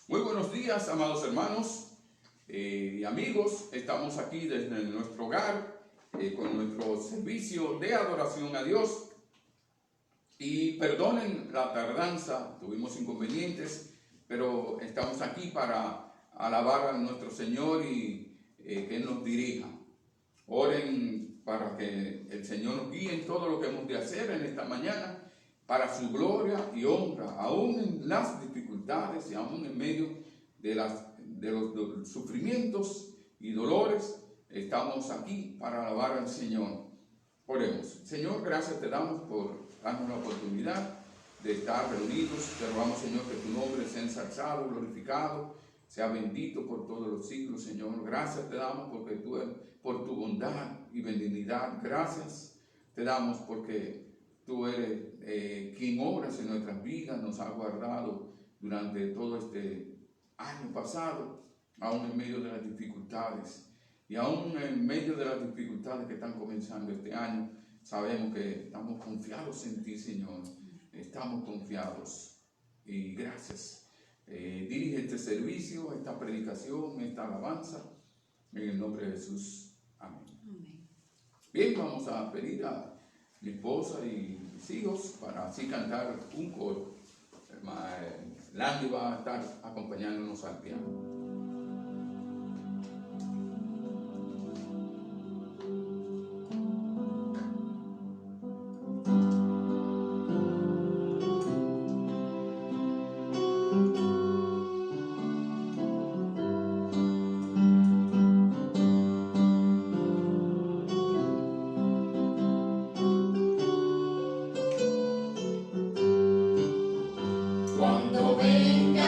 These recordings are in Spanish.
Muy buenos días, amados hermanos y amigos. Estamos aquí desde nuestro hogar con nuestro servicio de adoración a Dios. Y perdonen la tardanza, tuvimos inconvenientes, pero estamos aquí para alabar a nuestro Señor y que Él nos dirija. Oren para que el Señor nos guíe en todo lo que hemos de hacer en esta mañana, para su gloria y honra, aún en las dificultades y aún en medio de los sufrimientos y dolores. Estamos aquí para alabar al Señor. Oremos. Señor, gracias te damos por darnos la oportunidad de estar reunidos. Te rogamos, Señor, que tu nombre sea ensalzado, glorificado, sea bendito por todos los siglos, Señor. Gracias te damos porque por tu bondad y benignidad. Gracias te damos porque tú eres quien obras en nuestras vidas, nos ha guardado durante todo este año pasado, aún en medio de las dificultades. Y aún en medio de las dificultades que están comenzando este año, sabemos que estamos confiados en ti, Señor. Estamos confiados. Y gracias. Dirige este servicio, esta predicación, esta alabanza, en el nombre de Jesús. Amén. Amén. Bien, vamos a pedir a mi esposa y mis hijos para así cantar un coro. Landy va a estar acompañándonos al piano. Cuando venga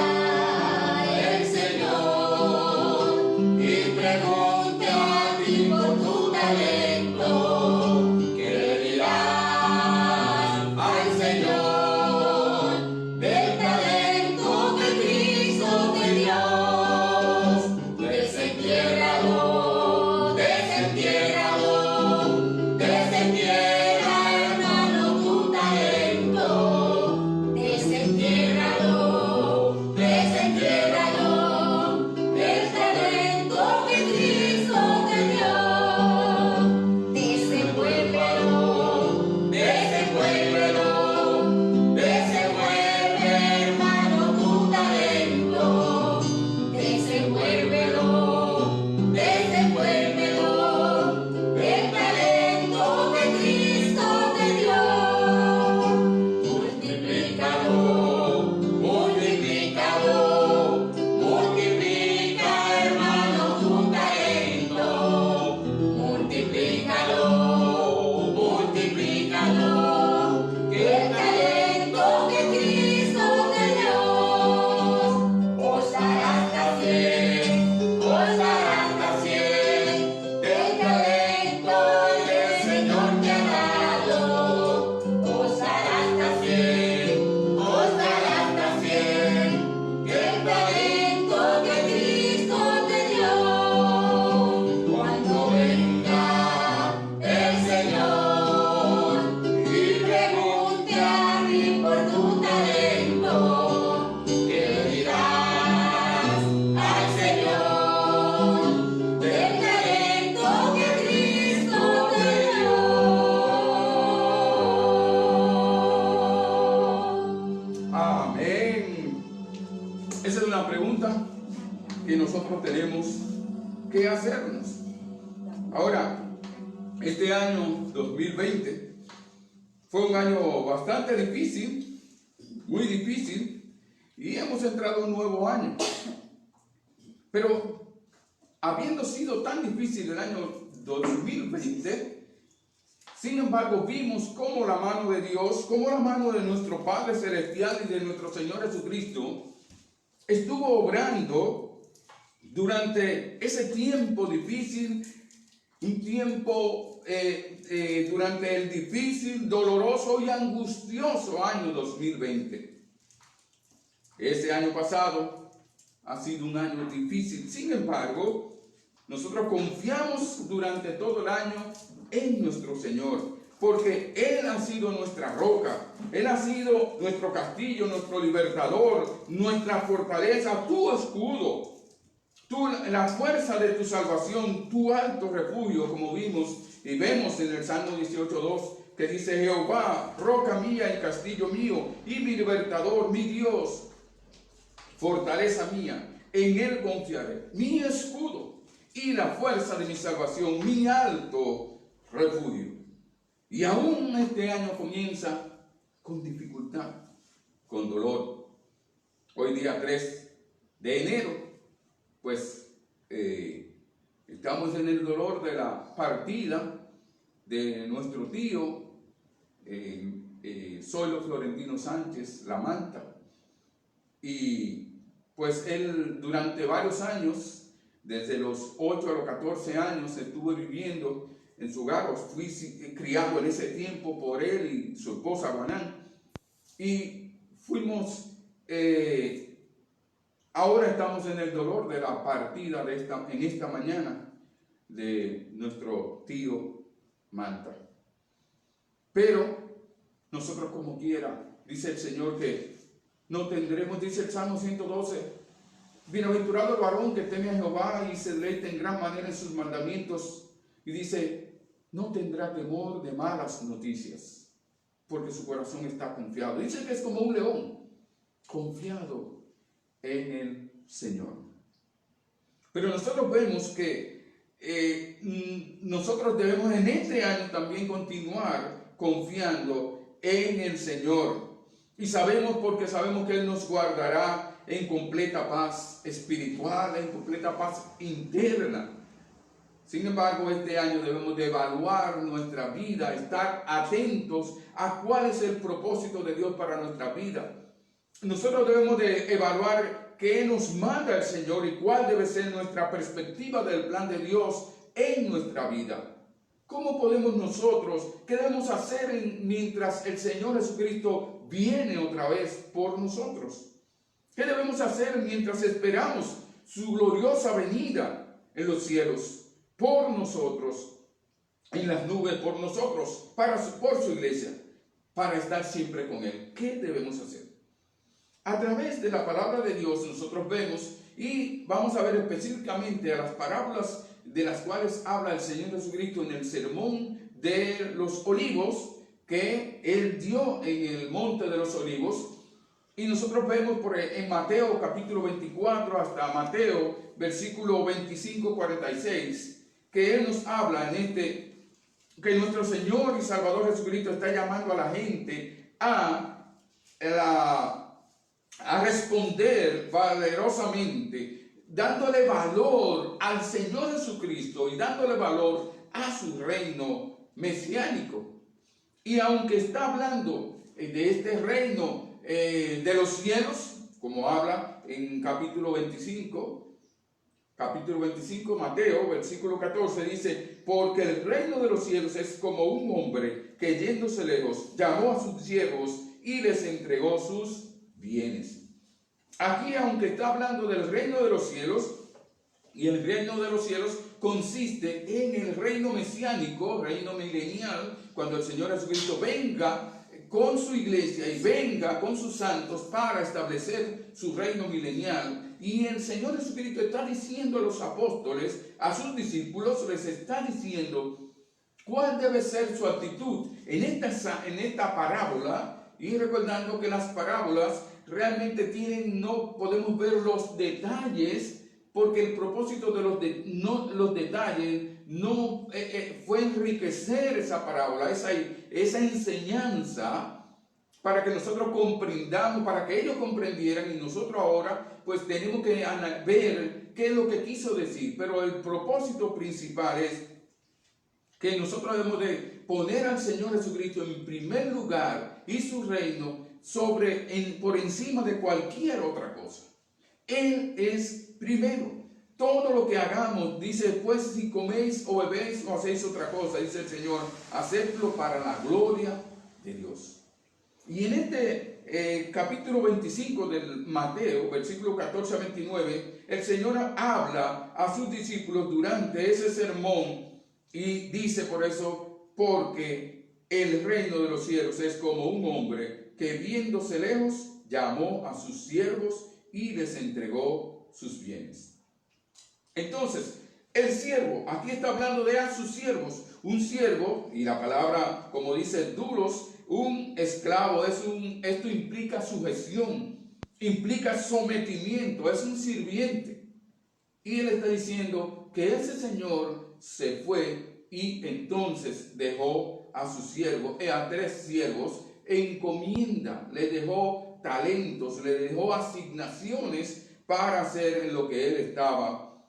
el Señor y pregunte a ti por tu talento, ¿qué le dirás al Señor del talento que Cristo te dio? Desentiérralo, desentiérralo, desentierra, hermano, tu talento. Desentiérralo, del talento que Cristo te dio. Desenvuélvelo, desenvuelve, hermano, tu talento. Desenvuélvelo, del talento que Cristo te dio. Multiplica, hermano, tu talento. Multiplícalo, que el talento que Cristo te dio. Gozarás también, del talento que el Señor te ha dado. Gozarás también, del talento que Cristo te dio. Cuando venga el Señor y pregunte a ti por tu talento, ¿qué le dirás al Señor del talento que Cristo te dio? Amén. Esa es una pregunta que nosotros tenemos que hacernos. Ahora, este año 2020 fue un año bastante difícil, muy difícil, y hemos entrado en un nuevo año. Pero habiendo sido tan difícil el año 2020, sin embargo, vimos cómo la mano de Dios, cómo la mano de nuestro Padre Celestial y de nuestro Señor Jesucristo estuvo obrando durante ese tiempo difícil, un tiempo durante el difícil, doloroso y angustioso año 2020. Este año pasado ha sido un año difícil, sin embargo, nosotros confiamos durante todo el año en nuestro Señor. porque Él ha sido nuestra roca, Él ha sido nuestro castillo, nuestro libertador, nuestra fortaleza, tu escudo, la fuerza de tu salvación, tu alto refugio, como vimos y vemos en el Salmo 18:2, que dice: Jehová, roca mía y castillo mío, y mi libertador, mi Dios, fortaleza mía, en Él confiaré, mi escudo y la fuerza de mi salvación, mi alto refugio. Y aún este año comienza con dificultad, con dolor. Hoy día 3 de enero, pues estamos en el dolor de la partida de nuestro tío Zoilo Florentino Sánchez, La Manta. Y pues él durante varios años, desde los 8 a los 14 años, estuvo viviendo en su hogar. Fui criado en ese tiempo por él y su esposa Guanán. Y fuimos, ahora estamos en el dolor de la partida en esta mañana de nuestro tío Manta. Pero nosotros, como quiera, dice el Señor que no tendremos, dice el Salmo 112, bienaventurado el varón que teme a Jehová y se deleita en gran manera en sus mandamientos. Y dice, no tendrá temor de malas noticias, porque su corazón está confiado. Dice que es como un león, confiado en el Señor. Pero nosotros vemos que nosotros debemos en este año también continuar confiando en el Señor. Y sabemos, porque sabemos que Él nos guardará en completa paz espiritual, en completa paz interna. Sin embargo, este año debemos de evaluar nuestra vida, estar atentos a cuál es el propósito de Dios para nuestra vida. Nosotros debemos de evaluar qué nos manda el Señor y cuál debe ser nuestra perspectiva del plan de Dios en nuestra vida. ¿Cómo podemos nosotros, qué debemos hacer mientras el Señor Jesucristo viene otra vez por nosotros? ¿Qué debemos hacer mientras esperamos su gloriosa venida en los cielos, por nosotros, en las nubes, por nosotros, por su iglesia, para estar siempre con Él? ¿Qué debemos hacer? A través de la palabra de Dios nosotros vemos, y vamos a ver específicamente a las parábolas de las cuales habla el Señor Jesucristo en el sermón de los olivos que Él dio en el monte de los olivos. Y nosotros vemos en Mateo capítulo 24 hasta Mateo versículo 25-46, que Él nos habla que nuestro Señor y Salvador Jesucristo está llamando a la gente a responder valerosamente, dándole valor al Señor Jesucristo y dándole valor a su reino mesiánico. Y aunque está hablando de este reino de los cielos, como habla en capítulo 25, Mateo, versículo 14, dice: porque el reino de los cielos es como un hombre que, yéndose lejos, llamó a sus siervos y les entregó sus bienes. Aquí, aunque está hablando del reino de los cielos, y el reino de los cielos consiste en el reino mesiánico, reino milenial, cuando el Señor Jesucristo venga con su iglesia y venga con sus santos para establecer su reino milenial. Y el Señor Jesucristo está diciendo a los apóstoles, a sus discípulos, les está diciendo cuál debe ser su actitud en esta parábola. Y recordando que las parábolas realmente no podemos ver los detalles, porque el propósito de los detalles no fue enriquecer esa parábola, esa enseñanza, para que nosotros comprendamos, para que ellos comprendieran, y nosotros ahora pues tenemos que ver qué es lo que quiso decir. Pero el propósito principal es que nosotros debemos de poner al Señor Jesucristo en primer lugar y su reino por encima de cualquier otra cosa. Él es primero. Todo lo que hagamos, dice, pues si coméis o bebéis o hacéis otra cosa, dice el Señor, hacedlo para la gloria de Dios. Y en este capítulo 25 del Mateo, versículo 14 a 29, el Señor habla a sus discípulos durante ese sermón y dice por eso: porque el reino de los cielos es como un hombre que viéndose lejos llamó a sus siervos y les entregó sus bienes. Entonces, el siervo, aquí está hablando de a sus siervos. Un siervo, y la palabra, como dice, duros, un esclavo, esto implica sujeción, implica sometimiento, es un sirviente. Y él está diciendo que ese señor se fue y entonces dejó a sus siervos, a 3 siervos, encomienda, le dejó talentos, le dejó asignaciones para hacer en lo que él estaba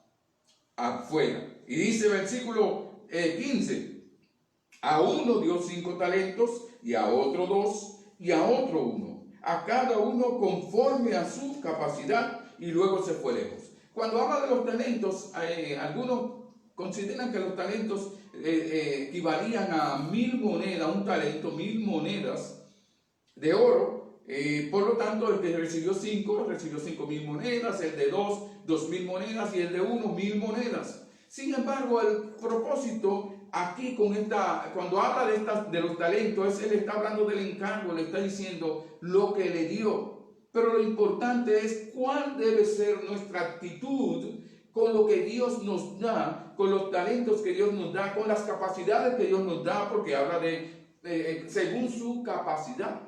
afuera. Y dice versículo 15, a uno dio 5 talentos, y a otro 2, y a otro 1, a cada uno conforme a su capacidad, y luego se fue lejos. Cuando habla de los talentos, algunos consideran que los talentos equivalían a 1000 monedas, un talento, 1000 monedas de oro. Por lo tanto, el que recibió 5, recibió 5000 monedas, el de 2, 2000 monedas, y el de 1, 1000 monedas. Sin embargo, el propósito aquí cuando habla de los talentos, él está hablando del encargo, le está diciendo lo que le dio. Pero lo importante es cuál debe ser nuestra actitud con lo que Dios nos da, con los talentos que Dios nos da, con las capacidades que Dios nos da, porque habla de según su capacidad.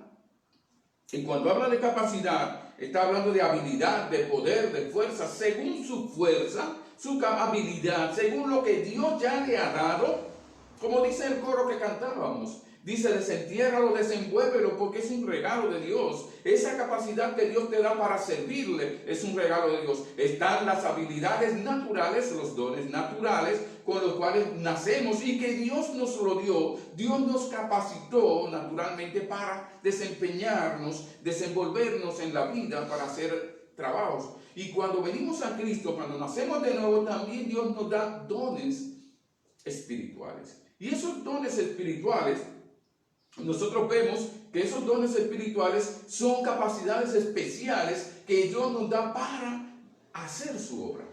Y cuando habla de capacidad, está hablando de habilidad, de poder, de fuerza, según su fuerza, su habilidad, según lo que Dios ya le ha dado. Como dice el coro que cantábamos, dice, desentiérralo, desenvuélvelo, porque es un regalo de Dios. Esa capacidad que Dios te da para servirle es un regalo de Dios. Están las habilidades naturales, los dones naturales, con los cuales nacemos y que Dios nos lo dio. Dios nos capacitó naturalmente para desempeñarnos, desenvolvernos en la vida, para hacer trabajos. Y cuando venimos a Cristo, cuando nacemos de nuevo, también Dios nos da dones espirituales. Y esos dones espirituales, nosotros vemos que esos dones espirituales son capacidades especiales que Dios nos da para hacer su obra,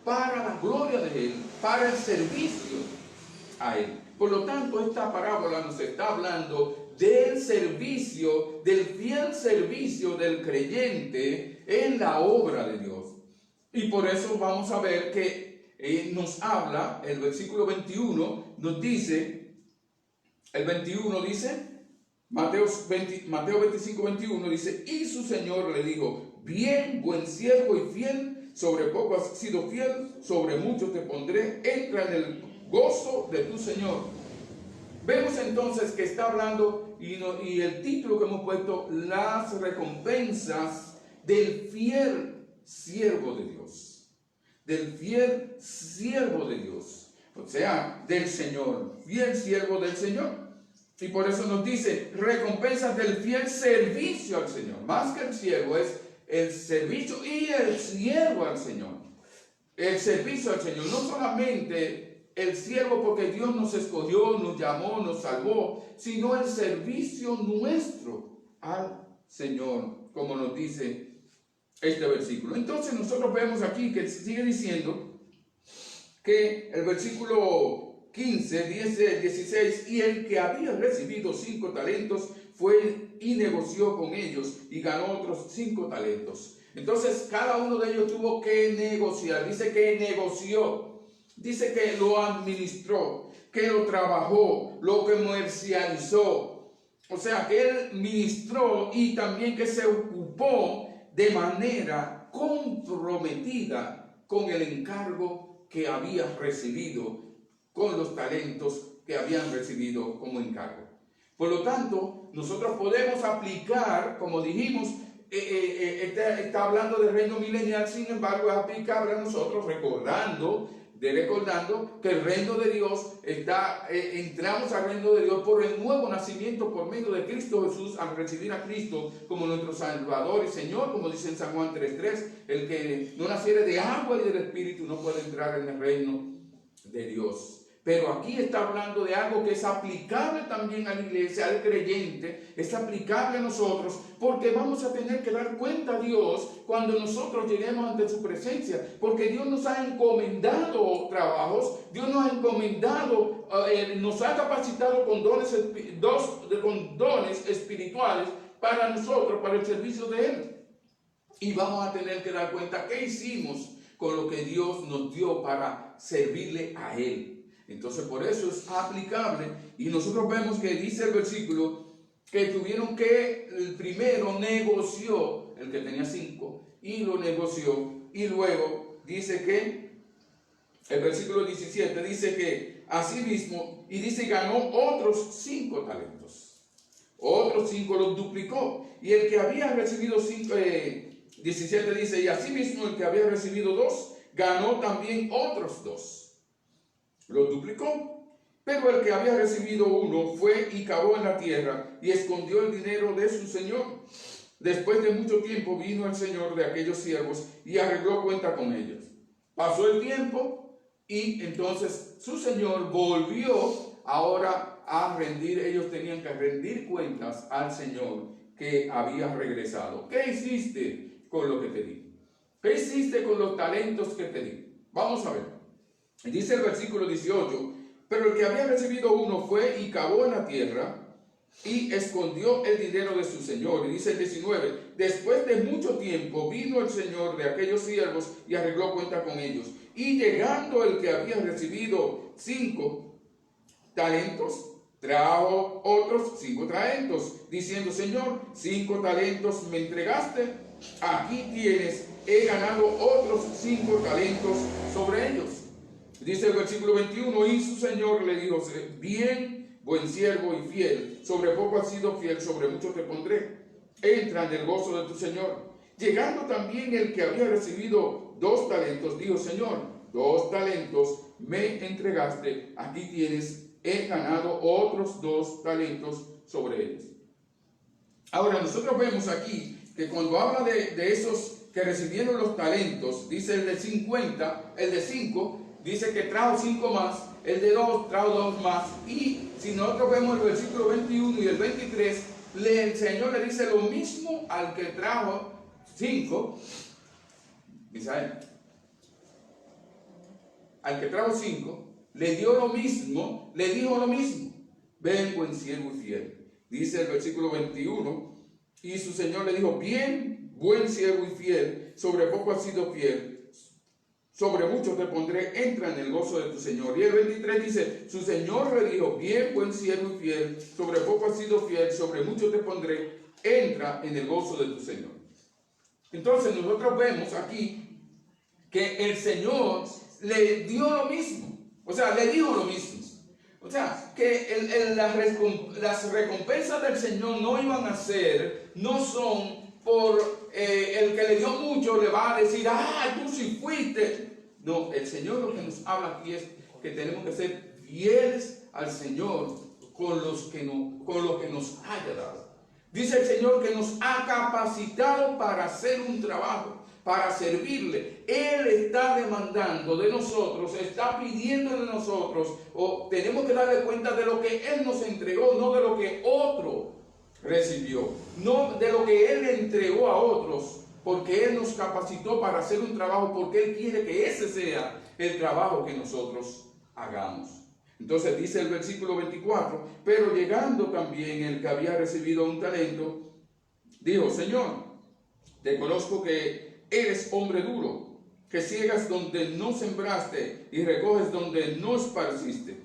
para la gloria de Él, para el servicio a Él. Por lo tanto, esta parábola nos está hablando del servicio, del fiel servicio del creyente en la obra de Dios. Y por eso vamos a ver que nos habla, el versículo 21 nos dice, el 21 dice, Mateo 25, 21 dice, y su Señor le dijo, bien, buen siervo y fiel, sobre poco has sido fiel, sobre mucho te pondré, entra en el gozo de tu Señor. Vemos entonces que está hablando, y el título que hemos puesto, las recompensas del fiel siervo de Dios. Del fiel siervo de Dios, o sea, del Señor, fiel siervo del Señor. Y por eso nos dice, recompensas del fiel servicio al Señor. Más que el siervo es el servicio y el siervo al Señor. El servicio al Señor, no solamente el siervo porque Dios nos escogió, nos llamó, nos salvó, sino el servicio nuestro al Señor, como nos dice este versículo. Entonces nosotros vemos aquí que sigue diciendo que el versículo 15, 16, y el que había recibido 5 talentos fue y negoció con ellos y ganó otros 5 talentos. Entonces cada uno de ellos tuvo que negociar. Dice que negoció, dice que lo administró, que lo trabajó, lo comercializó. O sea que él ministró y también que se ocupó de manera comprometida con el encargo que había recibido, con los talentos que habían recibido como encargo. Por lo tanto, nosotros podemos aplicar, como dijimos, está hablando del reino milenial, sin embargo es aplicable a nosotros recordando que el reino de Dios entramos al reino de Dios por el nuevo nacimiento por medio de Cristo Jesús, al recibir a Cristo como nuestro Salvador y Señor, como dice en San Juan 3:3, el que no naciere de agua y del Espíritu no puede entrar en el reino de Dios. Pero aquí está hablando de algo que es aplicable también a la iglesia, al creyente, es aplicable a nosotros, porque vamos a tener que dar cuenta a Dios cuando nosotros lleguemos ante su presencia, porque Dios nos ha encomendado trabajos, Dios nos ha encomendado, nos ha capacitado con dones espirituales para nosotros, para el servicio de Él. Y vamos a tener que dar cuenta qué hicimos con lo que Dios nos dio para servirle a Él. Entonces por eso es aplicable, y nosotros vemos que dice el versículo que tuvieron que, el primero negoció, el que tenía 5, y lo negoció, y luego dice que, el versículo 17 dice que asimismo, y dice ganó otros 5 talentos, otros 5 los duplicó, y el que había recibido 5, 17 dice, y asimismo el que había recibido 2, ganó también otros 2. Los duplicó. Pero el que había recibido 1 fue y cavó en la tierra y escondió el dinero de su señor. Después de mucho tiempo vino el señor de aquellos siervos y arregló cuenta con ellos. Pasó el tiempo y entonces su señor volvió ahora a rendir. Ellos tenían que rendir cuentas al señor que había regresado. ¿Qué hiciste con lo que te di? ¿Qué hiciste con los talentos que te di? Vamos a ver. Dice el versículo 18, pero el que había recibido 1 fue y cavó en la tierra y escondió el dinero de su señor. Y dice el 19, después de mucho tiempo vino el señor de aquellos siervos y arregló cuenta con ellos. Y llegando el que había recibido 5 talentos, trajo otros 5 talentos, diciendo, Señor, 5 talentos me entregaste, aquí tienes, he ganado otros 5 talentos sobre ellos. Dice el versículo 21, y su señor le dijo, bien, buen siervo y fiel, sobre poco has sido fiel, sobre mucho te pondré, entra en el gozo de tu señor. Llegando también el que había recibido 2 talentos, dijo, Señor, 2 talentos me entregaste, aquí tienes, he ganado otros 2 talentos sobre ellos. Ahora nosotros vemos aquí que cuando habla de esos que recibieron los talentos, dice el de 50, el de 5, dice que trajo 5 más, el de 2 trajo 2 más, y si nosotros vemos el versículo 21 y el 23, el Señor le dice lo mismo al que trajo 5, Misael, al que trajo 5, le dio lo mismo, le dijo lo mismo, ven buen siervo y fiel. Dice el versículo 21, y su Señor le dijo, bien, buen siervo y fiel, sobre poco has sido fiel, sobre mucho te pondré, entra en el gozo de tu Señor. Y el 23 dice, su Señor le dijo, bien, buen siervo y fiel, sobre poco has sido fiel, sobre mucho te pondré, entra en el gozo de tu Señor. Entonces nosotros vemos aquí que el Señor le dio lo mismo, o sea, le dijo lo mismo. O sea, que las recompensas del Señor no iban a ser, no son por el que le dio mucho le va a decir, tú sí fuiste. No, el Señor lo que nos habla aquí es que tenemos que ser fieles al Señor con lo que nos haya dado. Dice el Señor que nos ha capacitado para hacer un trabajo, para servirle. Él está demandando de nosotros, está pidiendo de nosotros, o tenemos que darle cuenta de lo que Él nos entregó, no de lo que otro recibió, no de lo que Él entregó a otros, porque Él nos capacitó para hacer un trabajo, porque Él quiere que ese sea el trabajo que nosotros hagamos. Entonces dice el versículo 24, pero llegando también el que había recibido un talento, dijo, Señor, te conozco que eres hombre duro, que ciegas donde no sembraste y recoges donde no esparciste.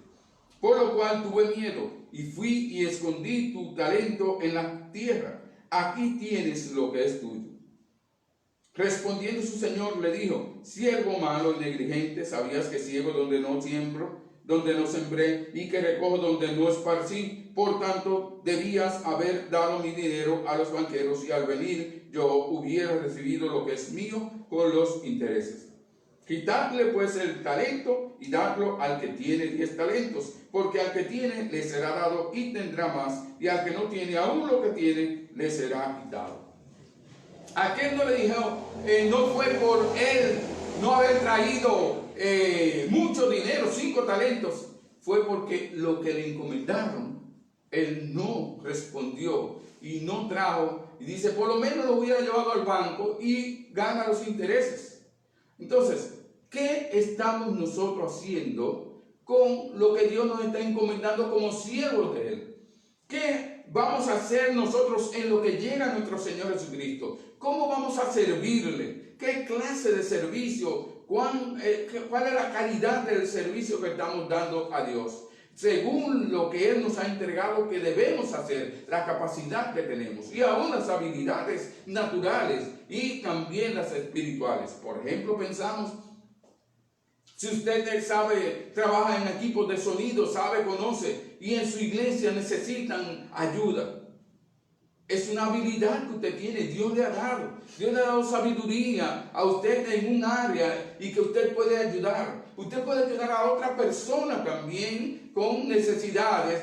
Por lo cual tuve miedo y fui y escondí tu talento en la tierra. Aquí tienes lo que es tuyo. Respondiendo su señor le dijo, siervo malo y negligente, sabías que ciego donde no siembro, donde no sembré y que recojo donde no esparcí. Por tanto, debías haber dado mi dinero a los banqueros y al venir yo hubiera recibido lo que es mío con los intereses. Quitadle pues el talento y dadlo al que tiene 10 talentos, porque al que tiene le será dado y tendrá más, y al que no tiene aún lo que tiene le será quitado. Aquel no le dijo, no fue por él no haber traído mucho dinero, 5 talentos, fue porque lo que le encomendaron, él no respondió y no trajo. Y dice, por lo menos lo hubiera llevado al banco y gana los intereses. Entonces, ¿qué estamos nosotros haciendo con lo que Dios nos está encomendando como siervos de Él? ¿Qué vamos a hacer nosotros en lo que llega a nuestro Señor Jesucristo? ¿Cómo vamos a servirle? ¿Qué clase de servicio? ¿Cuál es la calidad del servicio que estamos dando a Dios? Según lo que Él nos ha entregado que debemos hacer, la capacidad que tenemos y aún las habilidades naturales y también las espirituales. Por ejemplo, pensamos, si usted sabe, trabaja en equipos de sonido, sabe, conoce, y en su iglesia necesitan ayuda. Es una habilidad que usted tiene, Dios le ha dado. Dios le ha dado sabiduría a usted en un área y que usted puede ayudar. Usted puede ayudar a otra persona también con necesidades,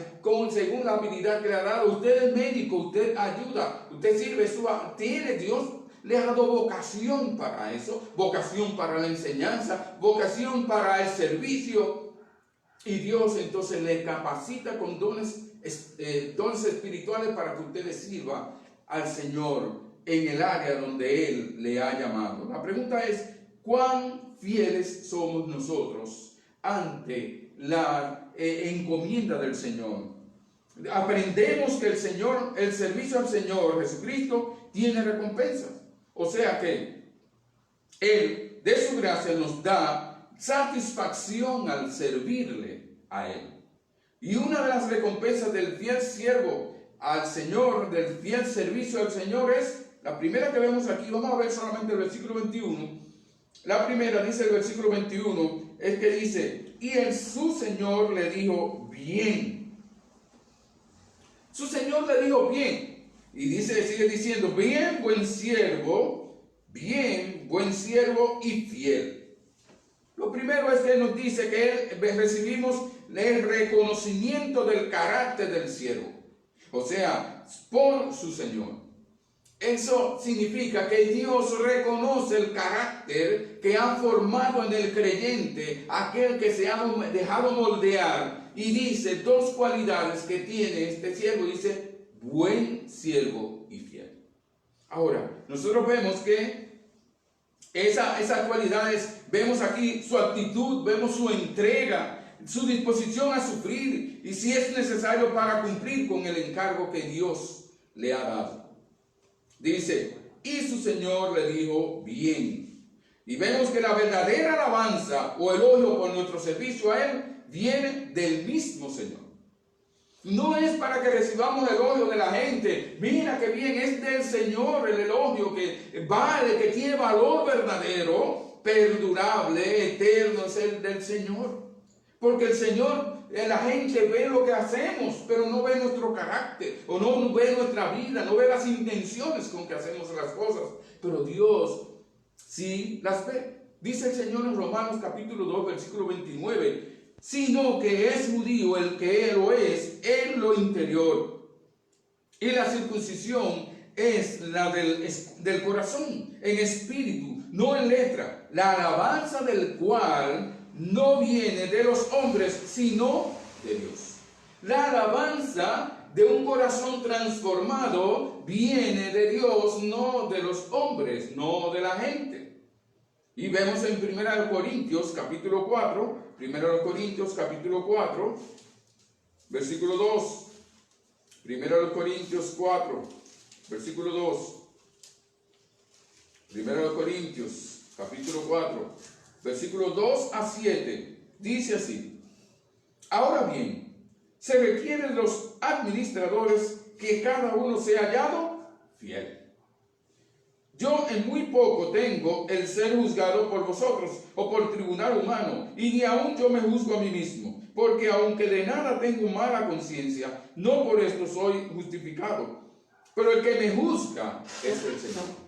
según la habilidad que le ha dado. Usted es médico, usted ayuda, usted sirve, tiene Dios. Le ha dado vocación para eso, vocación para la enseñanza, vocación para el servicio. Y Dios entonces le capacita con dones espirituales para que usted le sirva al Señor en el área donde Él le ha llamado. La pregunta es, ¿cuán fieles somos nosotros ante la encomienda del Señor? Aprendemos que el servicio al Señor Jesucristo tiene recompensas. O sea que Él, de su gracia, nos da satisfacción al servirle a Él. Y una de las recompensas del fiel siervo al Señor, del fiel servicio al Señor, es la primera que vemos aquí. Vamos a ver solamente el versículo 21. La primera, dice el versículo 21, es que dice, y su Señor le dijo, bien. Su Señor le dijo, bien. Y sigue diciendo, bien, buen siervo y fiel. Lo primero es que nos dice que recibimos el reconocimiento del carácter del siervo, o sea, por su Señor. Eso significa que Dios reconoce el carácter que ha formado en el creyente, aquel que se ha dejado moldear, y dice dos cualidades que tiene este siervo, dice, buen siervo y fiel. Ahora, nosotros vemos que esas cualidades, vemos aquí su actitud, vemos su entrega, su disposición a sufrir y si es necesario para cumplir con el encargo que Dios le ha dado. Dice, y su Señor le dijo, bien. Y vemos que la verdadera alabanza o elogio por nuestro servicio a Él viene del mismo Señor. No es para que recibamos elogio de la gente. Mira qué bien, es del Señor el elogio que vale, que tiene valor verdadero, perdurable, eterno, es el del Señor. Porque el Señor, la gente ve lo que hacemos, pero no ve nuestro carácter, o no ve nuestra vida, no ve las intenciones con que hacemos las cosas. Pero Dios sí las ve. Dice el Señor en Romanos capítulo 2, versículo 29, sino que es judío el que lo es en lo interior. Y la circuncisión es la del corazón, en espíritu, no en letra. La alabanza del cual no viene de los hombres, sino de Dios. La alabanza de un corazón transformado viene de Dios, no de los hombres, no de la gente. Y vemos en 1 Corintios capítulo 4, 1 Corintios capítulo 4, versículo 2. 1 Corintios 4, versículo 2. 1 Corintios capítulo 4, versículo 2 a 7. Dice así: ahora bien, se requiere de los administradores que cada uno sea hallado fiel. Yo en muy poco tengo el ser juzgado por vosotros o por tribunal humano, y ni aun yo me juzgo a mí mismo, porque aunque de nada tengo mala conciencia, no por esto soy justificado. Pero el que me juzga es el Señor.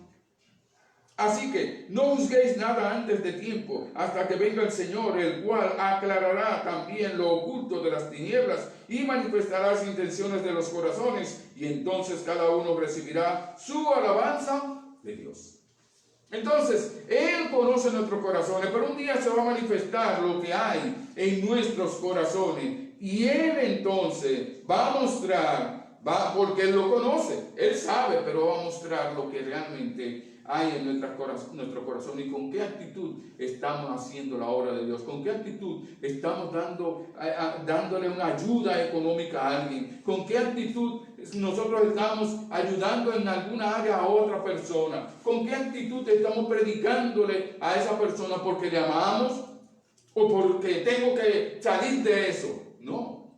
Así que no juzguéis nada antes de tiempo, hasta que venga el Señor, el cual aclarará también lo oculto de las tinieblas y manifestará las intenciones de los corazones, y entonces cada uno recibirá su alabanza de Dios. Entonces, Él conoce nuestros corazones, pero un día se va a manifestar lo que hay en nuestros corazones. y Él entonces va a mostrar, porque Él lo conoce, Él sabe, pero va a mostrar lo que realmente hay en nuestro corazón y con qué actitud estamos haciendo la obra de Dios, con qué actitud estamos dándole una ayuda económica a alguien, con qué actitud nosotros estamos ayudando en alguna área a otra persona, con qué actitud estamos predicándole a esa persona porque le amamos o porque tengo que salir de eso. No.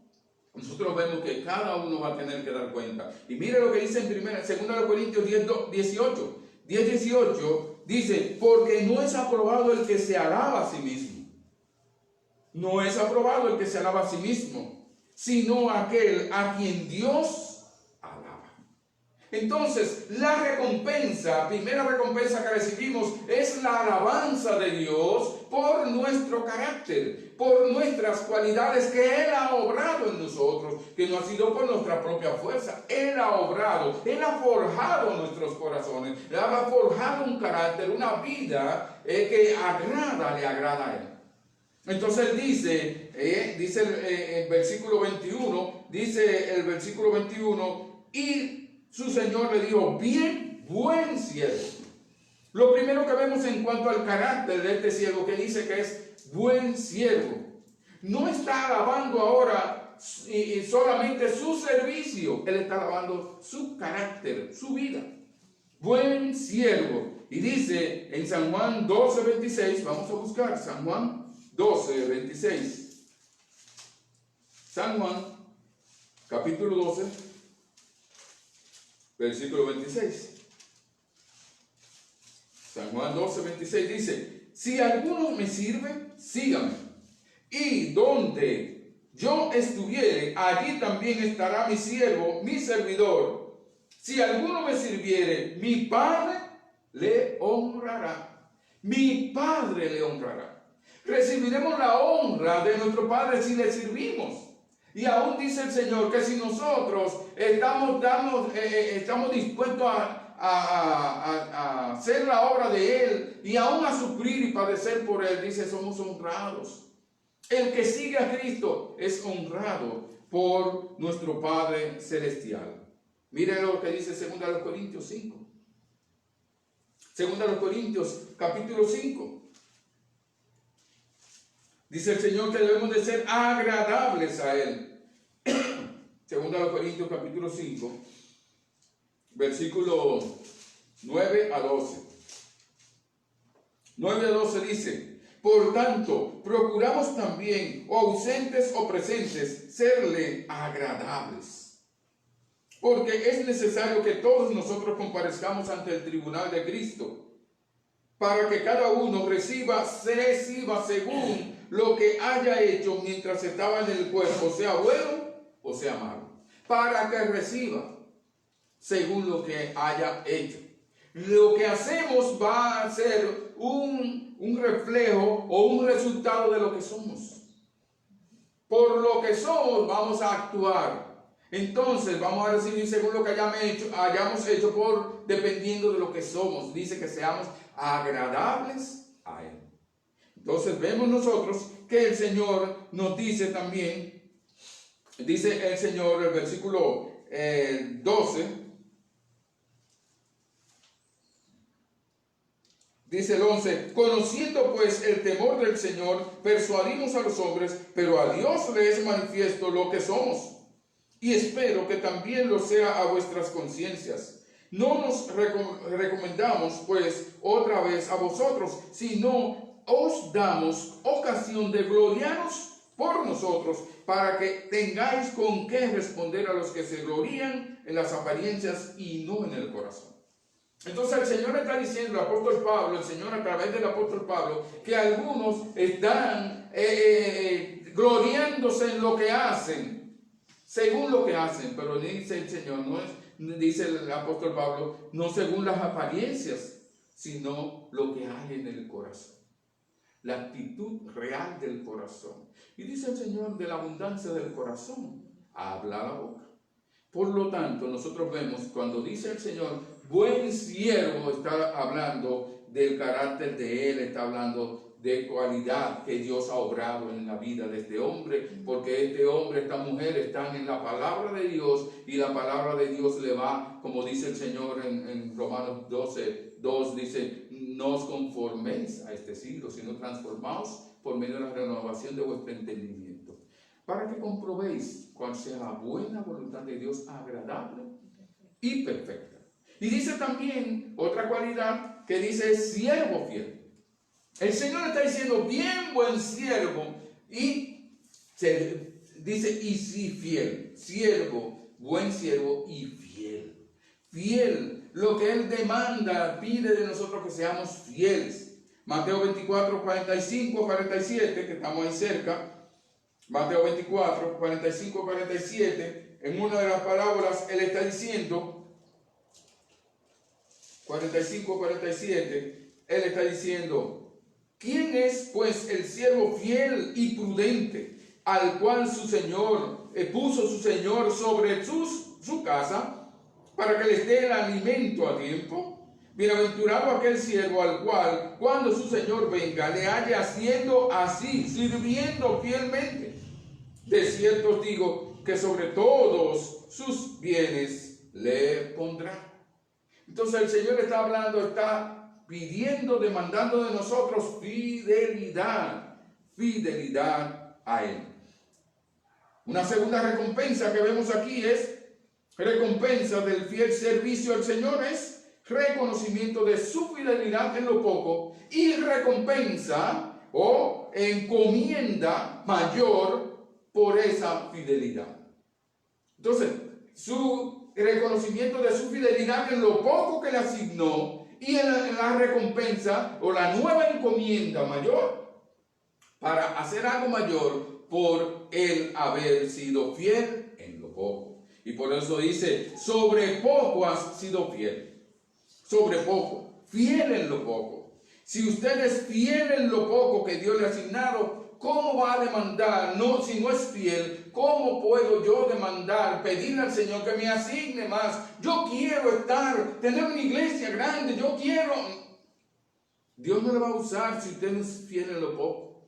Nosotros vemos que cada uno va a tener que dar cuenta. Y mire lo que dice en 2 Corintios 10:18. 10:18 dice, porque no es aprobado el que se alaba a sí mismo. No es aprobado el que se alaba a sí mismo, sino aquel a quien Dios alaba. Entonces, la recompensa, primera recompensa que recibimos es la alabanza de Dios por nuestro carácter, por nuestras cualidades que Él ha obrado en nosotros, que no ha sido por nuestra propia fuerza. Él ha obrado, Él ha forjado nuestros corazones, Él ha forjado un carácter, una vida que le agrada a Él. Entonces Él dice el versículo 21, y su Señor le dijo, bien, buen siervo. Lo primero que vemos en cuanto al carácter de este siervo, que dice que es buen siervo, no está alabando ahora solamente su servicio, él está alabando su carácter, su vida. Buen siervo. Y dice en San Juan 12:26, vamos a buscar San Juan 12:26. San Juan, capítulo 12, versículo 26. San Juan 12:26 dice, si alguno me sirve, sígame. Y donde yo estuviere, allí también estará mi siervo, mi servidor. Si alguno me sirviere, mi Padre le honrará. Mi Padre le honrará. Recibiremos la honra de nuestro Padre si le servimos. Y aún dice el Señor que si nosotros estamos dispuestos a hacer la obra de Él y aún a sufrir y padecer por Él, dice, somos honrados. El que sigue a Cristo es honrado por nuestro Padre Celestial. Miren lo que dice 2 Corintios 5. 2 Corintios capítulo 5. Dice el Señor que debemos de ser agradables a Él. 2 Corintios capítulo 5, versículo 9 a 12. 9 a 12 dice, por tanto, procuramos también, o ausentes o presentes, serle agradables. Porque es necesario que todos nosotros comparezcamos ante el tribunal de Cristo, para que cada uno reciba según lo que haya hecho mientras estaba en el cuerpo, sea bueno o sea malo. Para que reciba según lo que haya hecho. Lo que hacemos va a ser un reflejo o un resultado de lo que somos. Por lo que somos vamos a actuar. Entonces vamos a recibir según lo que hayamos hecho dependiendo de lo que somos. Dice que seamos agradables a Él. Entonces vemos nosotros que el Señor nos dice también, dice el Señor, el versículo 12, dice el 11, conociendo pues el temor del Señor, persuadimos a los hombres, pero a Dios le es manifiesto lo que somos. Y espero que también lo sea a vuestras conciencias. No nos recomendamos pues otra vez a vosotros, sino os damos ocasión de gloriaros por nosotros, para que tengáis con qué responder a los que se glorían en las apariencias y no en el corazón. Entonces el Señor está diciendo, el apóstol Pablo, el Señor a través del apóstol Pablo, que algunos están gloriándose en lo que hacen, según lo que hacen, pero dice el Señor, dice el apóstol Pablo, no según las apariencias, sino lo que hay en el corazón, la actitud real del corazón. Y dice el Señor, de la abundancia del corazón habla la boca. Por lo tanto, nosotros vemos cuando dice el Señor, buen siervo, está hablando del carácter de Él, está hablando de cualidad que Dios ha obrado en la vida de este hombre, porque este hombre, esta mujer están en la palabra de Dios, y la palabra de Dios le va, como dice el Señor en Romanos 12:2, dice: no os conforméis a este siglo, sino transformaos por medio de la renovación de vuestro entendimiento, para que comprobéis cuál sea la buena voluntad de Dios, agradable y perfecta. Y dice también otra cualidad que dice: siervo fiel. El Señor está diciendo: bien, buen siervo, y dice: y sí, fiel, siervo, buen siervo y fiel. Fiel, lo que Él demanda, pide de nosotros que seamos fieles. Mateo 24, 45, 47, que estamos ahí cerca. Mateo 24, 45, 47, en una de las parábolas Él está diciendo, 45, 47, Él está diciendo: ¿quién es pues el siervo fiel y prudente, al cual su Señor puso su Señor sobre su casa, para que les dé el alimento a tiempo? Bienaventurado aquel siervo al cual, cuando su Señor venga, le halle haciendo así, sirviendo fielmente. De cierto os digo que sobre todos sus bienes le pondrá. Entonces el Señor está hablando, está pidiendo, demandando de nosotros fidelidad a Él. Una segunda recompensa que vemos aquí es recompensa del fiel servicio al Señor, es reconocimiento de su fidelidad en lo poco y recompensa o encomienda mayor por esa fidelidad. Entonces, su reconocimiento de su fidelidad en lo poco que le asignó y en la recompensa o la nueva encomienda mayor para hacer algo mayor por el haber sido fiel en lo poco. Y por eso dice: sobre poco has sido fiel. Sobre poco, fiel en lo poco. Si usted es fiel en lo poco que Dios le ha asignado, ¿cómo va a demandar? No, si no es fiel, ¿cómo puedo yo demandar, pedirle al Señor que me asigne más? Yo quiero tener una iglesia grande, yo quiero. Dios no le va a usar si usted no es fiel en lo poco.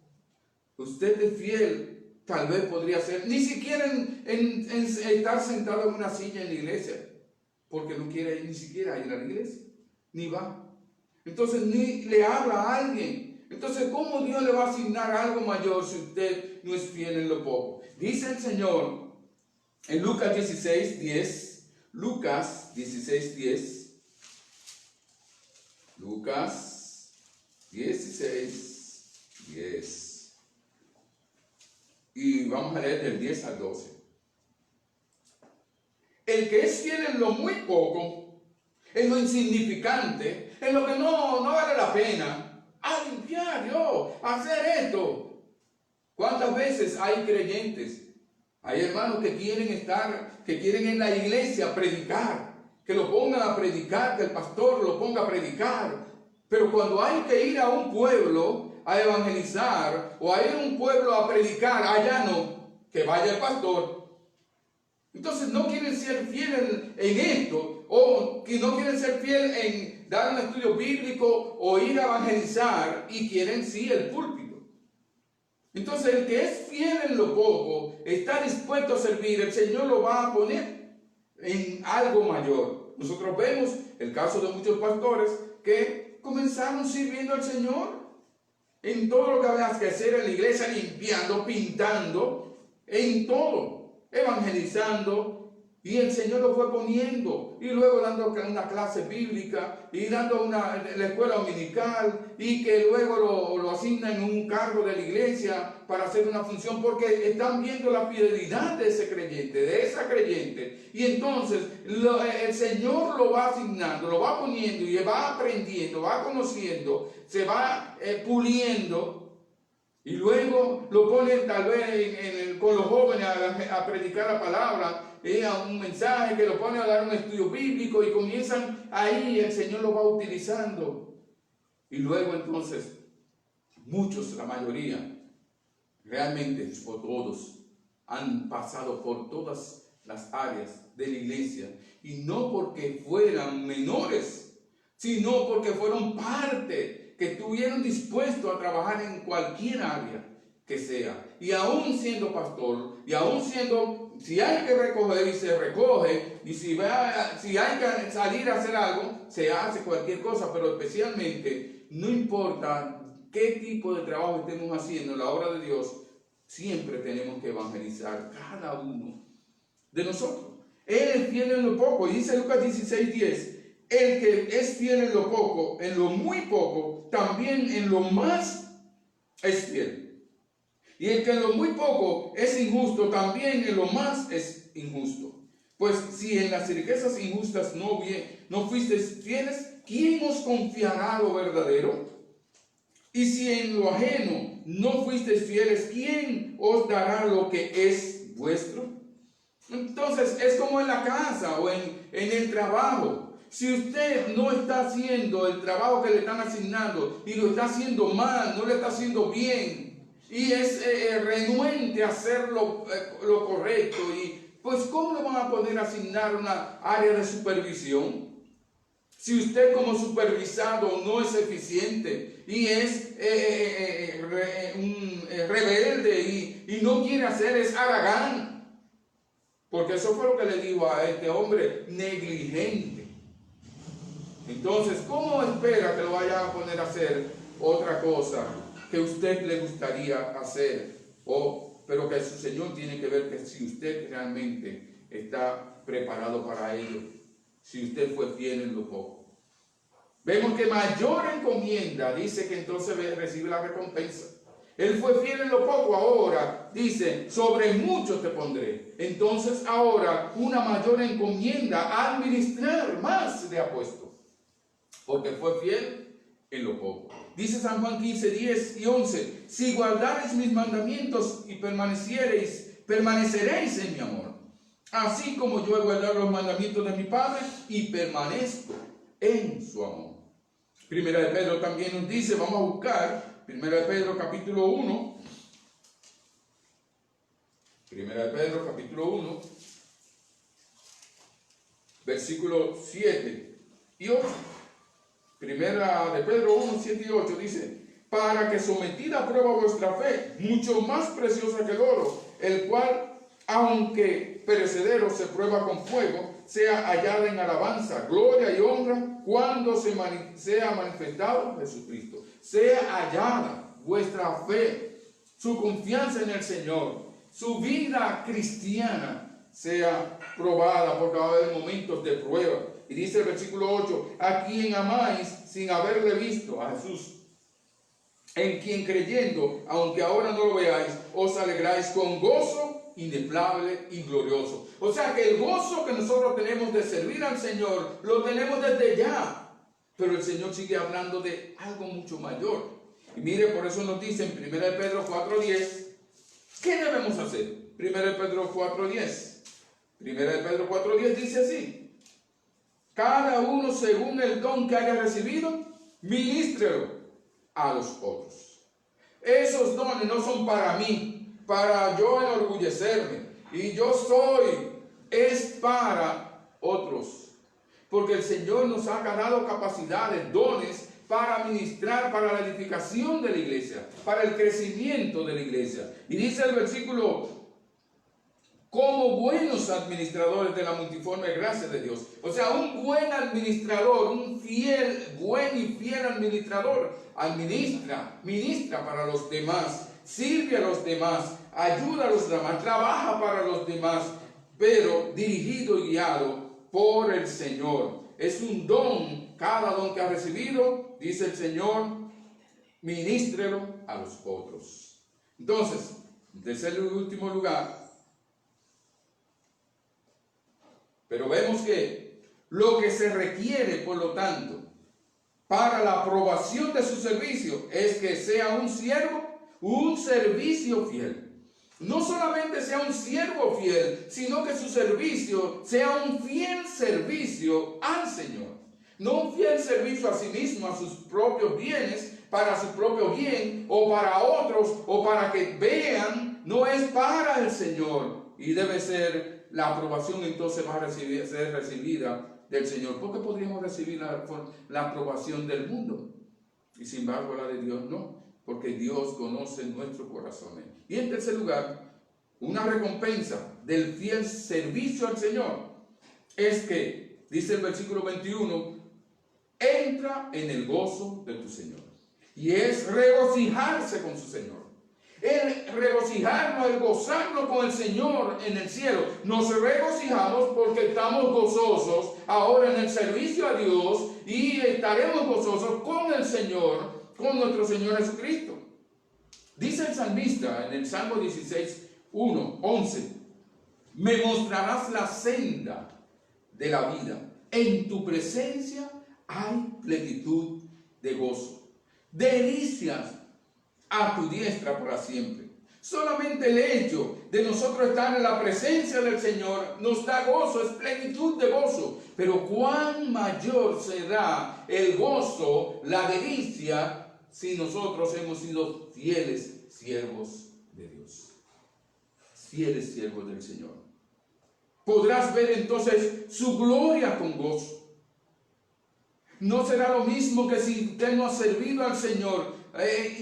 Usted es fiel, tal vez podría ser, ni siquiera en estar sentado en una silla en la iglesia, porque no quiere ni siquiera ir a la iglesia, ni va. Entonces ni le habla a alguien. Entonces, ¿cómo Dios le va a asignar algo mayor si usted no es fiel en lo poco? Dice el Señor en Lucas 16:10. Lucas 16:10. Lucas 16:10. Y vamos a leer del 10 al 12. El que es fiel en lo muy poco, en lo insignificante, en lo que no vale la pena, a limpiar yo, a hacer esto. ¿Cuántas veces hay creyentes, hay hermanos que quieren en la iglesia predicar, que lo pongan a predicar, que el pastor lo ponga a predicar, pero cuando hay que ir a un pueblo a evangelizar o a ir a un pueblo a predicar, allá no, que vaya el pastor? Entonces no quieren ser fieles en esto, o que no quieren ser fieles en dar un estudio bíblico o ir a evangelizar, y quieren sí el púlpito. Entonces el que es fiel en lo poco, está dispuesto a servir, el Señor lo va a poner en algo mayor. Nosotros vemos el caso de muchos pastores que comenzaron sirviendo al Señor en todo lo que había que hacer en la iglesia, limpiando, pintando, en todo, evangelizando, y el Señor lo fue poniendo, y luego dando una clase bíblica, y dando la escuela dominical, y que luego lo asignan en un cargo de la iglesia para hacer una función, porque están viendo la fidelidad de ese creyente, de esa creyente, y entonces el Señor lo va asignando, lo va poniendo, y va aprendiendo, va conociendo, se va puliendo. Y luego lo ponen tal vez con los jóvenes a predicar la palabra, a un mensaje, que lo ponen a dar un estudio bíblico, y comienzan ahí, el Señor lo va utilizando. Y luego entonces, muchos, la mayoría, realmente, o todos, han pasado por todas las áreas de la iglesia, y no porque fueran menores, sino porque fueron parte, que estuvieron dispuestos a trabajar en cualquier área que sea. Y aún siendo pastor, y aún siendo, si hay que recoger y se recoge, y si hay que salir a hacer algo, se hace cualquier cosa, pero especialmente, no importa qué tipo de trabajo estemos haciendo en la obra de Dios, siempre tenemos que evangelizar cada uno de nosotros. Él es fiel en lo poco, y dice Lucas 16:10, el que es fiel en lo poco, en lo muy poco, también en lo más es fiel. Y el que en lo muy poco es injusto, también en lo más es injusto. Pues si en las riquezas injustas no fuisteis fieles, ¿quién os confiará lo verdadero? Y si en lo ajeno no fuisteis fieles, ¿quién os dará lo que es vuestro? Entonces es como en la casa o en el trabajo. Si usted no está haciendo el trabajo que le están asignando y lo está haciendo mal, no le está haciendo bien, y es renuente a hacer lo correcto, y pues ¿cómo le van a poder asignar una área de supervisión? Si usted como supervisado no es eficiente y es rebelde y no quiere hacer, es haragán. Porque eso fue lo que le dijo a este hombre, negligente. Entonces, ¿cómo espera que lo vaya a poner a hacer otra cosa que usted le gustaría hacer? Pero que su Señor tiene que ver que si usted realmente está preparado para ello, si usted fue fiel en lo poco. Vemos que mayor encomienda, dice que entonces recibe la recompensa. Él fue fiel en lo poco, ahora dice, sobre mucho te pondré. Entonces ahora una mayor encomienda a administrar más le ha puesto, porque fue fiel en lo poco. Dice San Juan 15:10 y 11, si guardareis mis mandamientos y permaneceréis en mi amor, así como yo he guardado los mandamientos de mi Padre y permanezco en su amor. Primera de Pedro también nos dice, vamos a buscar, Primera de Pedro capítulo 1, Primera de Pedro capítulo 1, versículos 7 y 8. Primera de Pedro 1, 7 y 8 dice, para que sometida a prueba vuestra fe, mucho más preciosa que el oro, el cual, aunque perecedero se prueba con fuego, sea hallada en alabanza, gloria y honra cuando sea manifestado Jesucristo. Sea hallada vuestra fe, su confianza en el Señor, su vida cristiana sea probada porque va a haber momentos de prueba. Y dice el versículo 8, a quien amáis sin haberle visto, a Jesús, en quien creyendo, aunque ahora no lo veáis, os alegráis con gozo inefable y glorioso. O sea que el gozo que nosotros tenemos de servir al Señor, lo tenemos desde ya. Pero el Señor sigue hablando de algo mucho mayor. Y mire, por eso nos dice en 1 Pedro 4:10, ¿qué debemos hacer? 1 Pedro 4:10. 1 Pedro 4:10 dice así, cada uno según el don que haya recibido, ministrelo a los otros. Esos dones no son para mí, para yo enorgullecerme, y yo es para otros. Porque el Señor nos ha dado capacidades, dones, para ministrar, para la edificación de la iglesia, para el crecimiento de la iglesia. Y dice el versículo, como buenos administradores de la multiforme gracia de Dios. O sea, un buen administrador, buen y fiel administrador, ministra para los demás, sirve a los demás, ayuda a los demás, trabaja para los demás, pero dirigido y guiado por el Señor. Es un don, cada don que ha recibido, dice el Señor, ministrelo a los otros. Entonces, en tercer y último lugar, pero vemos que lo que se requiere, por lo tanto, para la aprobación de su servicio es que sea un siervo, un servicio fiel. No solamente sea un siervo fiel, sino que su servicio sea un fiel servicio al Señor. No un fiel servicio a sí mismo, a sus propios bienes, para su propio bien, o para otros, o para que vean, no es para el Señor. Y debe ser, la aprobación entonces va a ser recibida del Señor, porque podríamos recibir la aprobación del mundo. Y sin embargo la de Dios no, porque Dios conoce nuestros corazones. Y en tercer lugar, una recompensa del fiel servicio al Señor es que, dice el versículo 21, entra en el gozo de tu Señor. Y es regocijarse con su Señor. El regocijarnos, el gozarnos con el Señor en el cielo. Nos regocijamos porque estamos gozosos ahora en el servicio a Dios y estaremos gozosos con el Señor, con nuestro Señor Jesucristo. Dice el salmista en el Salmo 16, 11: me mostrarás la senda de la vida. En tu presencia hay plenitud de gozo. Delicias a tu diestra para siempre. Solamente el hecho de nosotros estar en la presencia del Señor nos da gozo, es plenitud de gozo. Pero cuán mayor será el gozo, la delicia, si nosotros hemos sido fieles siervos de Dios, fieles siervos del Señor. Podrás ver entonces su gloria con gozo. No será lo mismo que si usted no ha servido al Señor,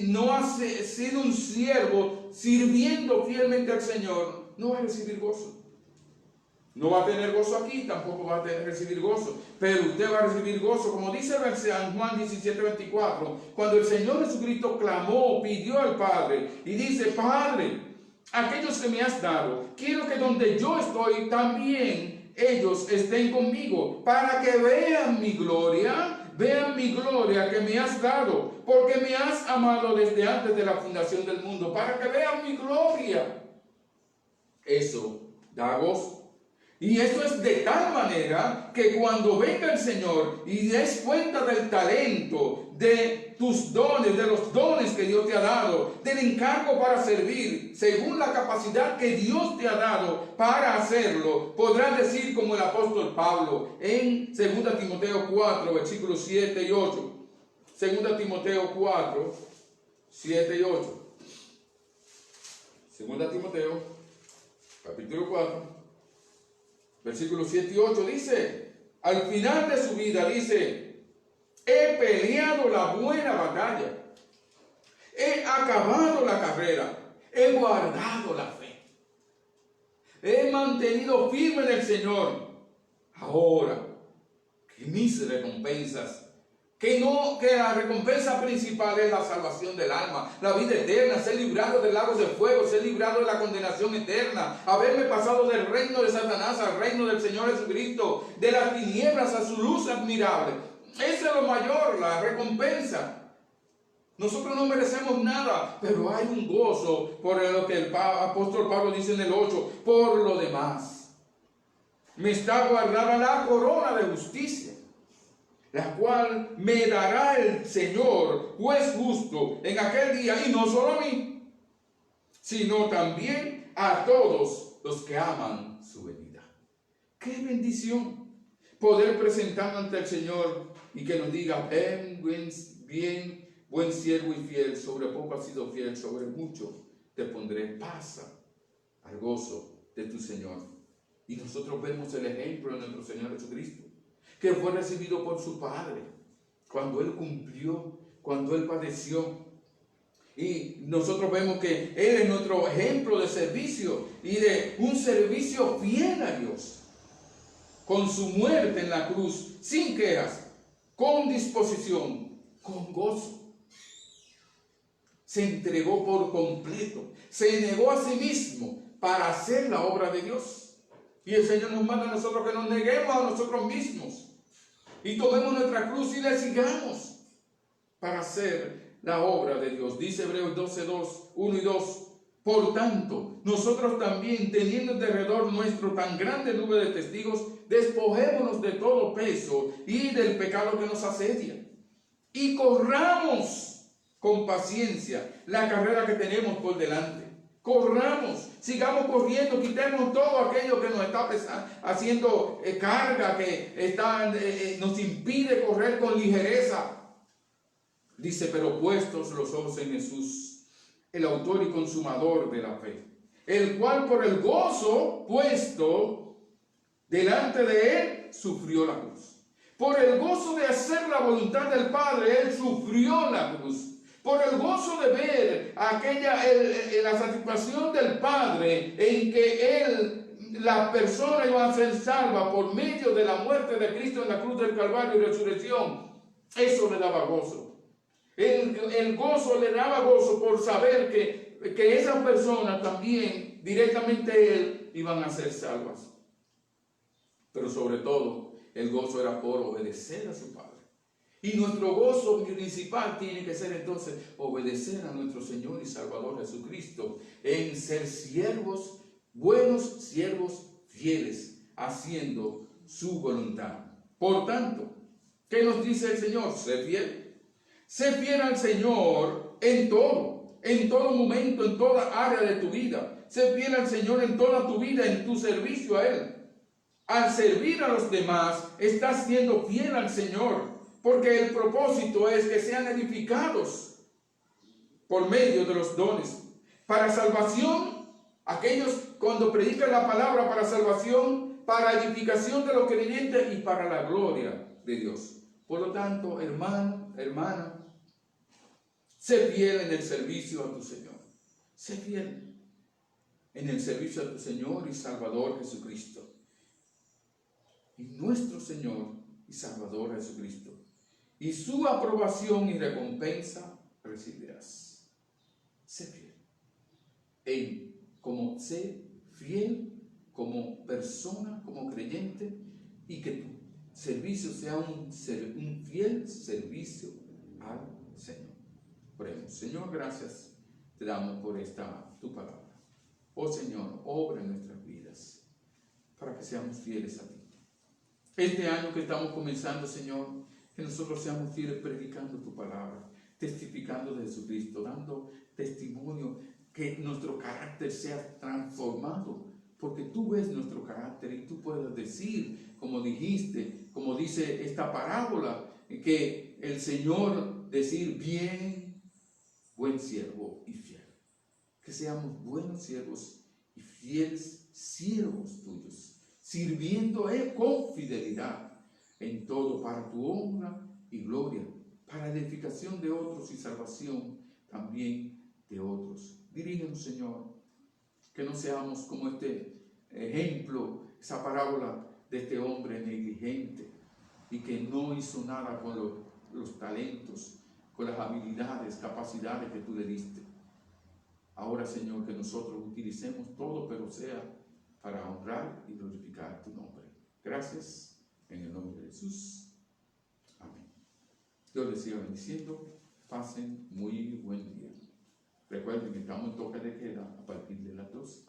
no ha sido un siervo sirviendo fielmente al Señor, no va a recibir gozo. No va a tener gozo aquí, tampoco va a recibir gozo. Pero usted va a recibir gozo, como dice San Juan 17:24, cuando el Señor Jesucristo clamó, pidió al Padre y dice: Padre, aquellos que me has dado, quiero que donde yo estoy también ellos estén conmigo, para que vean mi gloria que me has dado, porque me has amado desde antes de la fundación del mundo, para que vean mi gloria. Eso da gozo. Y eso es de tal manera que cuando venga el Señor y des cuenta del talento, de tus dones, de los dones que Dios te ha dado, del encargo para servir, según la capacidad que Dios te ha dado para hacerlo, podrás decir como el apóstol Pablo en 2 Timoteo 4, versículos 7 y 8. 2 Timoteo 4, 7 y 8. 2 Timoteo, capítulo 4. Versículos 7 y 8 dice, al final de su vida dice: he peleado la buena batalla, he acabado la carrera, he guardado la fe, he mantenido firme en el Señor. Ahora, que mis recompensas, que la recompensa principal es la salvación del alma, la vida eterna, ser librado del lago de fuego, ser librado de la condenación eterna, haberme pasado del reino de Satanás al reino del Señor Jesucristo, de las tinieblas a su luz admirable. Eso es lo mayor, la recompensa. Nosotros no merecemos nada, pero hay un gozo por lo que el apóstol Pablo dice en el 8, por lo demás, me está guardada la corona de justicia, la cual me dará el Señor, juez justo, en aquel día, y no solo a mí, sino también a todos los que aman su venida. ¡Qué bendición! Poder presentar ante el Señor y que nos diga: buen siervo y fiel, sobre poco has sido fiel, sobre mucho te pondré, pasa al gozo de tu Señor. Y nosotros vemos el ejemplo de nuestro Señor Jesucristo, que fue recibido por su Padre cuando Él cumplió, cuando Él padeció. Y nosotros vemos que Él es nuestro ejemplo de servicio y de un servicio fiel a Dios. Con su muerte en la cruz, sin quejas, con disposición, con gozo. Se entregó por completo, se negó a sí mismo para hacer la obra de Dios. Y el Señor nos manda a nosotros que nos neguemos a nosotros mismos y tomemos nuestra cruz y le sigamos para hacer la obra de Dios. Dice Hebreos 12:2, 1 y 2. Por tanto, nosotros también, teniendo en derredor nuestro tan grande nube de testigos, despojémonos de todo peso y del pecado que nos asedia, y corramos con paciencia la carrera que tenemos por delante. Corramos, sigamos corriendo, quitemos todo aquello que nos está haciendo carga, que nos impide correr con ligereza. Dice: pero puestos los ojos en Jesús, el autor y consumador de la fe, el cual por el gozo puesto delante de él Él sufrió la cruz. Por el gozo de hacer la voluntad del Padre, Él sufrió la cruz. Por el gozo de ver la satisfacción del Padre en que la persona iba a ser salva por medio de la muerte de Cristo en la cruz del Calvario y resurrección, eso le daba gozo. El gozo le daba gozo por saber que esa persona también, directamente Él, iban a ser salvas. Pero sobre todo, el gozo era por obedecer a su Padre. Y nuestro gozo principal tiene que ser entonces obedecer a nuestro Señor y Salvador Jesucristo en ser siervos, buenos siervos fieles, haciendo su voluntad. Por tanto, ¿qué nos dice el Señor? Sé fiel. Sé fiel al Señor en todo momento, en toda área de tu vida. Sé fiel al Señor en toda tu vida, en tu servicio a Él. Al servir a los demás, estás siendo fiel al Señor. Porque el propósito es que sean edificados por medio de los dones. Para salvación, aquellos cuando predican la palabra para salvación, para edificación de los creyentes y para la gloria de Dios. Por lo tanto, hermano, hermana, sé fiel en el servicio a tu Señor. Sé fiel en el servicio a tu Señor y Salvador Jesucristo. Y nuestro Señor y Salvador Jesucristo. Y su aprobación y recompensa recibirás. Sé fiel. Sé fiel como persona, como creyente, y que tu servicio sea un fiel servicio al Señor. Oremos. Señor, gracias te damos por tu palabra. Oh Señor, obra en nuestras vidas para que seamos fieles a ti. Este año que estamos comenzando, Señor, que nosotros seamos fieles predicando tu palabra, testificando de Jesucristo, dando testimonio, que nuestro carácter sea transformado, porque tú ves nuestro carácter y tú puedes decir, como dijiste, como dice esta parábola, que el Señor decir bien, buen siervo y fiel. Que seamos buenos siervos y fieles siervos tuyos, sirviendo con fidelidad en todo para tu honra y gloria, para edificación de otros y salvación también de otros. Dirígenos, Señor, que no seamos como este ejemplo, esa parábola de este hombre negligente y que no hizo nada con los talentos, con las habilidades, capacidades que tú le diste. Ahora, Señor, que nosotros utilicemos todo, pero sea para honrar y glorificar tu nombre. Gracias. En el nombre de Jesús. Amén. Dios les siga bendiciendo. Pasen muy buen día. Recuerden que estamos en toque de queda a partir de las 12.